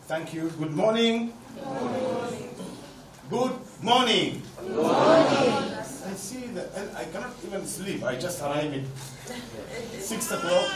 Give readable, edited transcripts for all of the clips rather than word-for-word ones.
Thank you. Good morning. Good morning. Good morning. Good morning. I see that, and I cannot even sleep. I just arrived at 6 o'clock.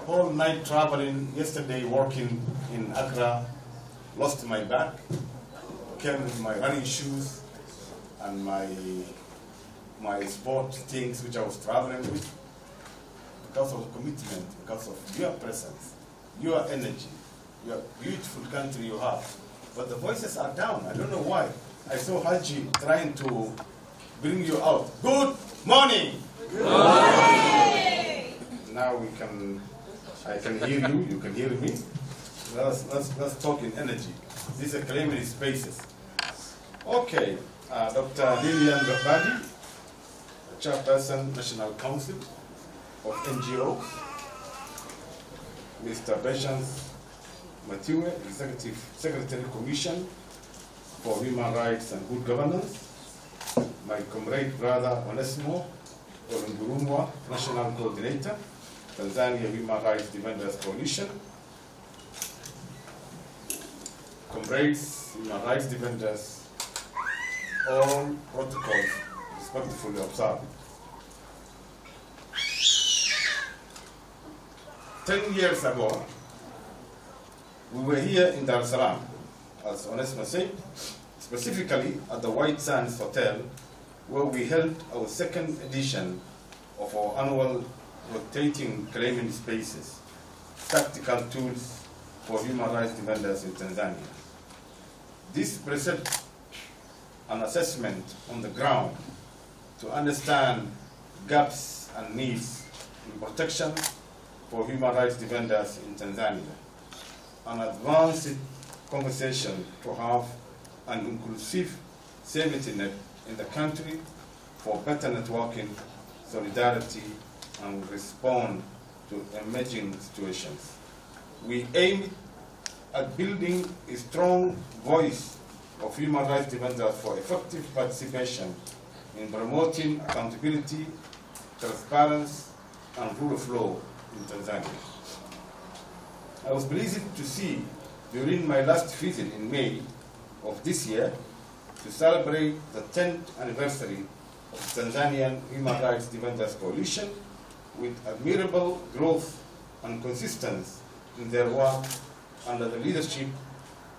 All night traveling. Yesterday working in Accra. Lost my bag. Came with my running shoes and my sport things which I was traveling with. Because of commitment, because of your presence, your energy, your beautiful country you have. But the voices are down. I don't know why. I saw Haji trying to bring you out. Good morning. Good morning. Now I can hear you. You can hear me. Let's talk in energy. These are claiming spaces. Okay, Dr. Lilian Gabadi, Chairperson, National Council of NGO. Mr. Beshans Matiwe, Executive Secretary Commission for Human Rights and Good Governance. My comrade brother Onesmo Olungurumwa, National Coordinator, Tanzania Human Rights Defenders Coalition. Comrades, Human Rights Defenders, all protocols respectfully observed. 10 years ago, we were here in Dar es Salaam, as Onesmo said, specifically at the White Sands Hotel, where we held our second edition of our annual rotating claiming spaces, tactical tools for human rights defenders in Tanzania. This presents an assessment on the ground to understand gaps and needs in protection for human rights defenders in Tanzania, an advanced conversation to have an inclusive safety net in the country for better networking, solidarity, and respond to emerging situations. We aim at building a strong voice of human rights defenders for effective participation in promoting accountability, transparency, and rule of law in Tanzania. I was pleased to see during my last visit in May of this year to celebrate the 10th anniversary of the Tanzanian Human Rights Defenders Coalition with admirable growth and consistency in their work under the leadership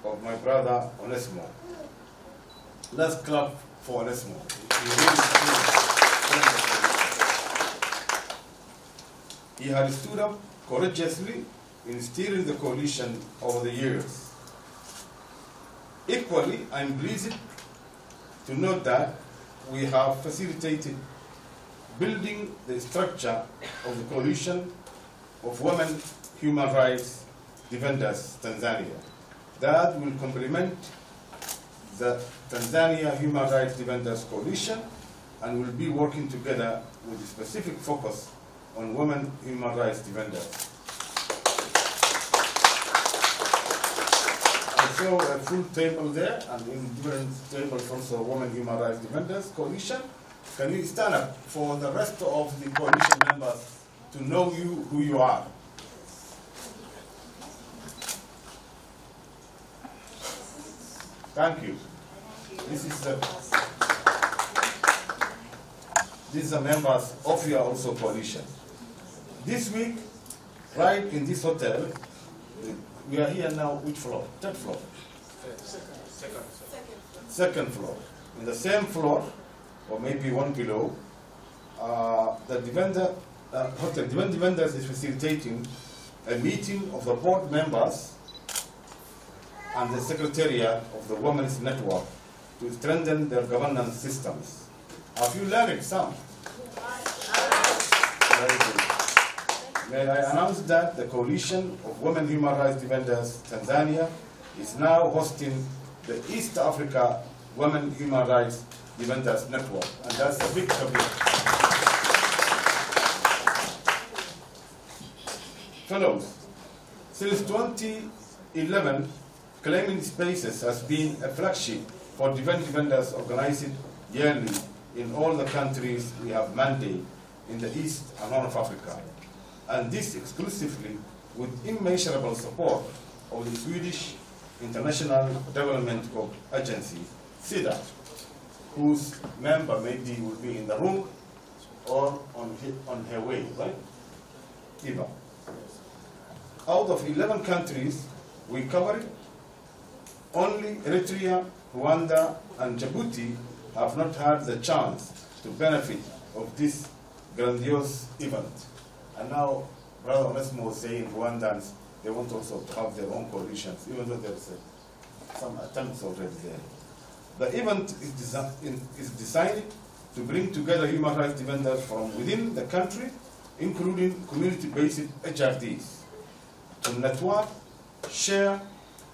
of my brother Onesmo. Let's clap for Onesmo. He had stood up courageously in steering the coalition over the years. Equally, I'm pleased to note that we have facilitated building the structure of the coalition of women human rights defenders Tanzania that will complement the Tanzania Human Rights Defenders Coalition and will be working together with a specific focus on women human rights defenders. I saw a full table there, and in different tables also Women Human Rights Defenders Coalition. Can you stand up for the rest of the coalition members to know you who you are? Thank you. These are members of your also coalition. This week, right in this hotel, we are here now, which floor? Third floor? Second floor. In the same floor, or maybe one below, the Hotel Defenders is facilitating a meeting of the board members and the secretariat of the Women's Network to strengthen their governance systems. Have you learned some? Very good. May I announce that the Coalition of Women Human Rights Defenders Tanzania is now hosting the East Africa Women Human Rights Defenders Network, and that's a big commitment. Fellows, since 2011, Claiming Spaces has been a flagship for defenders organized yearly in all the countries we have mandate in the East and Horn of Africa, and this exclusively with immeasurable support of the Swedish International Development Agency, SIDA, whose member maybe will be in the room or on her way, right? Eva. Out of 11 countries we covered, only Eritrea, Rwanda, and Djibouti have not had the chance to benefit of this grandiose event. And now, Brother Onesmo was saying Rwandans, they want also to have their own coalitions, even though there's some attempts already there. The event is designed to bring together human rights defenders from within the country, including community-based HRDs, to network, share,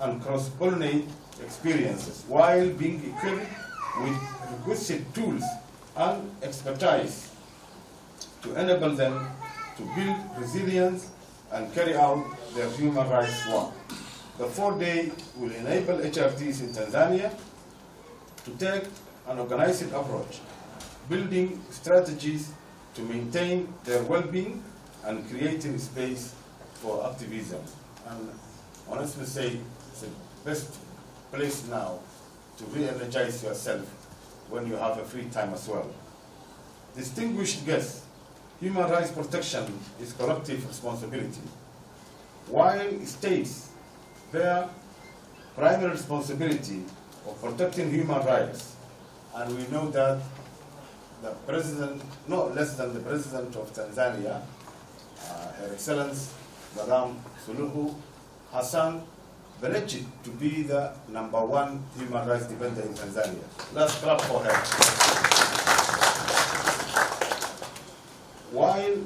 and cross-pollinate experiences while being equipped with requisite tools and expertise to enable them to build resilience and carry out their human rights work. The 4-day will enable HRDs in Tanzania to take an organized approach, building strategies to maintain their well-being and creating space for activism. And honestly say, it's the best place now to re-energize yourself when you have a free time as well. Distinguished guests, human rights protection is collective responsibility. While states bear primary responsibility of protecting human rights, and we know that the president, no less than the president of Tanzania, Her Excellency Madam Suluhu Hassan, alleged to be the #1 human rights defender in Tanzania. Let's clap for her. While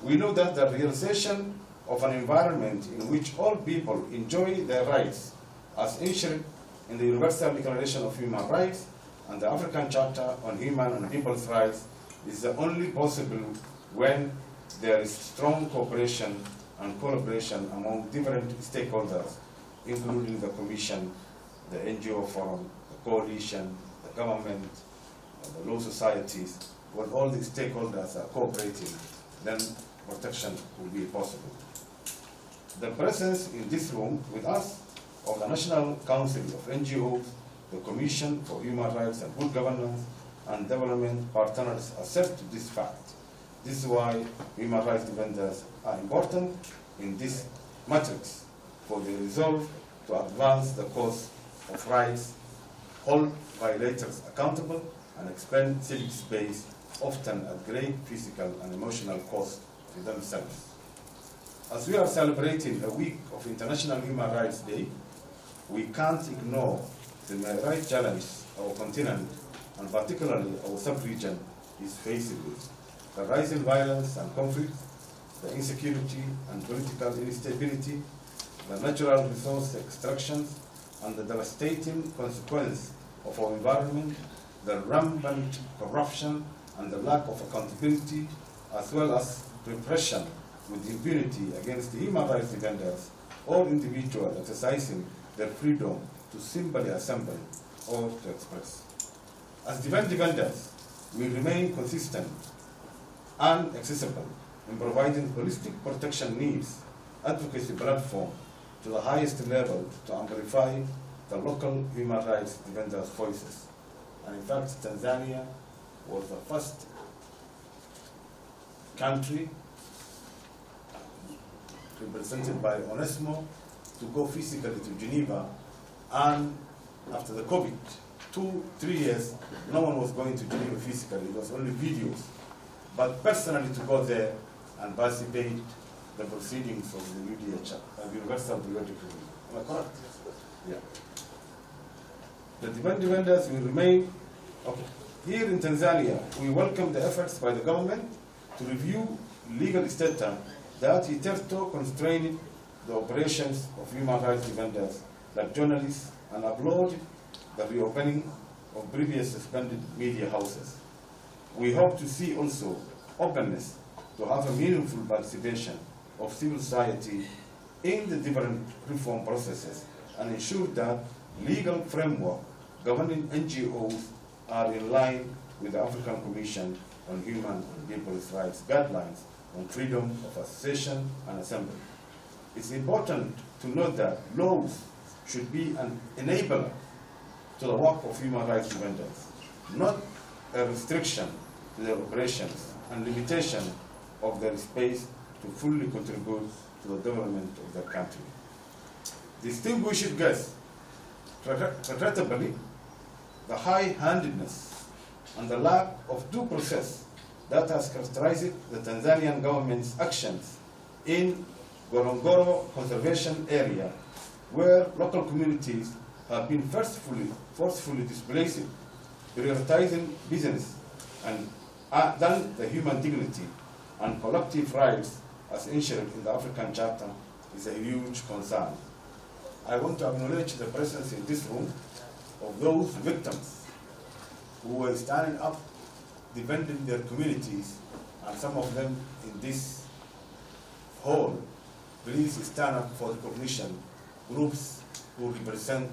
we know that the realization of an environment in which all people enjoy their rights as enshrined in the Universal Declaration of Human Rights and the African Charter on Human and People's Rights is the only possible when there is strong cooperation and collaboration among different stakeholders, including the Commission, the NGO Forum, the Coalition, the government, the law societies. When all the stakeholders are cooperating, then protection will be possible. The presence in this room with us of the National Council of NGOs, the Commission for Human Rights and Good Governance, and development partners accept this fact. This is why human rights defenders are important in this matrix for the resolve to advance the cause of rights, hold violators accountable, and expand civic space, often at great physical and emotional cost to themselves. As we are celebrating a week of International Human Rights Day, we can't ignore the human rights challenge our continent, and particularly our sub-region, is facing with. The rising violence and conflict, the insecurity and political instability, the natural resource extractions, and the devastating consequence of our environment, the rampant corruption and the lack of accountability, as well as repression with impunity against the human rights defenders or individuals exercising their freedom to simply assemble or to express. As defenders, we remain consistent and accessible in providing holistic protection needs, advocacy platform to the highest level to amplify the local human rights defenders' voices. And in fact, Tanzania was the first country represented by Onesmo to go physically to Geneva, and after the COVID, 2-3 years, no one was going to Geneva physically, it was only videos. But personally to go there and participate the proceedings of the UDH, Universal Periodic Review. Am I correct? Yeah. The defenders will remain, okay. Here in Tanzania, we welcome the efforts by the government to review legal status that hitherto constrained the operations of human rights defenders like journalists and applaud the reopening of previous suspended media houses. We hope to see also openness to have a meaningful participation of civil society in the different reform processes and ensure that legal framework governing NGOs are in line with the African Commission on Human and People's Rights guidelines on freedom of association and assembly. It's important to note that laws should be an enabler to the work of human rights defenders, not a restriction to their operations and limitation of their space to fully contribute to the development of their country. Distinguished guests, regrettably, the high-handedness and the lack of due process that has characterized the Tanzanian government's actions in Ngorongoro Conservation Area, where local communities have been forcefully displaced, prioritizing business and than the human dignity and collective rights as enshrined in the African Charter is a huge concern. I want to acknowledge the presence in this room of those victims who were standing up defending their communities, and some of them in this hall. Please stand up for recognition, groups who represent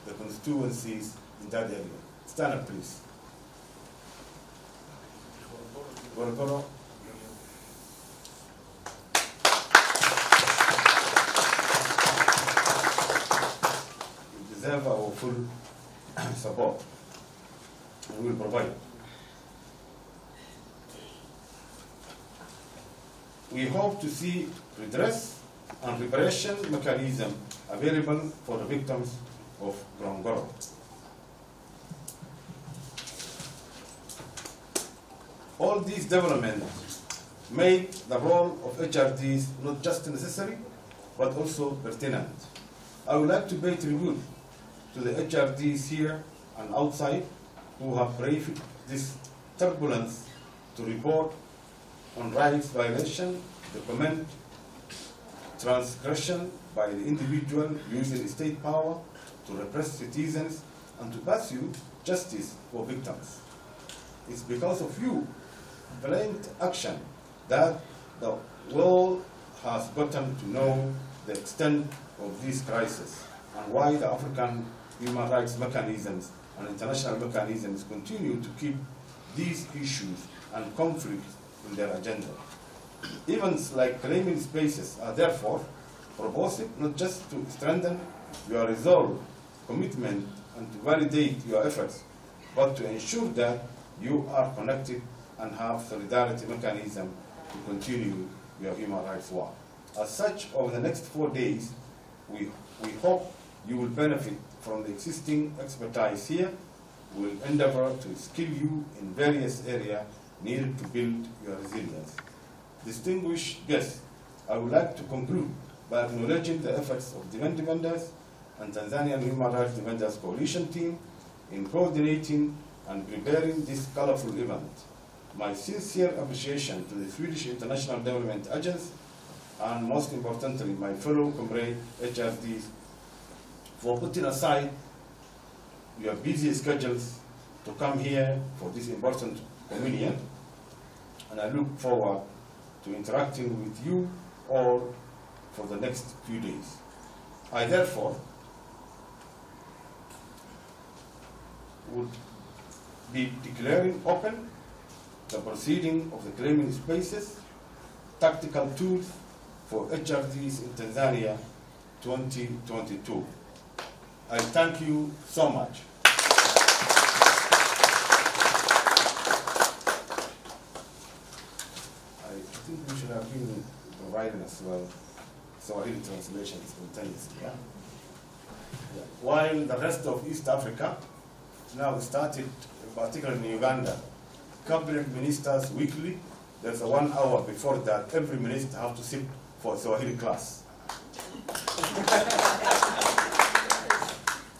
the constituencies in that area. Stand up, please. Ngorongoro. You deserve our full support. We will provide. We hope to see redress and reparation mechanism available for the victims of Ngorongoro. All these developments make the role of HRDs not just necessary, but also pertinent. I would like to pay tribute to the HRDs here and outside who have braved this turbulence to report on rights violation, document transgression by the individual using state power to repress citizens and to pursue justice for victims. It's because of you, valiant action, that the world has gotten to know the extent of this crisis and why the African human rights mechanisms and international mechanisms continue to keep these issues and conflicts in their agenda. Events like claiming spaces are therefore proposed not just to strengthen your resolve, commitment, and to validate your efforts, but to ensure that you are connected and have solidarity mechanism to continue your human rights work. As such, over the next 4 days, we hope you will benefit from the existing expertise here. We will endeavor to skill you in various areas needed to build your resilience. Distinguished guests, I would like to conclude by acknowledging the efforts of defenders and Tanzanian Human Rights Defenders Coalition team in coordinating and preparing this colorful event. My sincere appreciation to the Swedish International Development Agency and most importantly my fellow comrade HRDs for putting aside your busy schedules to come here for this important communion, and I look forward to interacting with you all for the next few days. I therefore would be declaring open the proceeding of the claiming spaces, tactical tools for HRDs in Tanzania 2022. I thank you so much. I think we should have been providing as well Swahili translation simultaneously. Yeah? Yeah. While the rest of East Africa now started, particularly in Uganda, cabinet ministers weekly, there's a 1 hour before that every minister has to sit for Swahili class.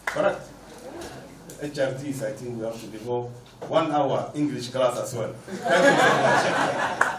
Correct? HRDs, I think we have to devote 1 hour English class as well. Thank you very much.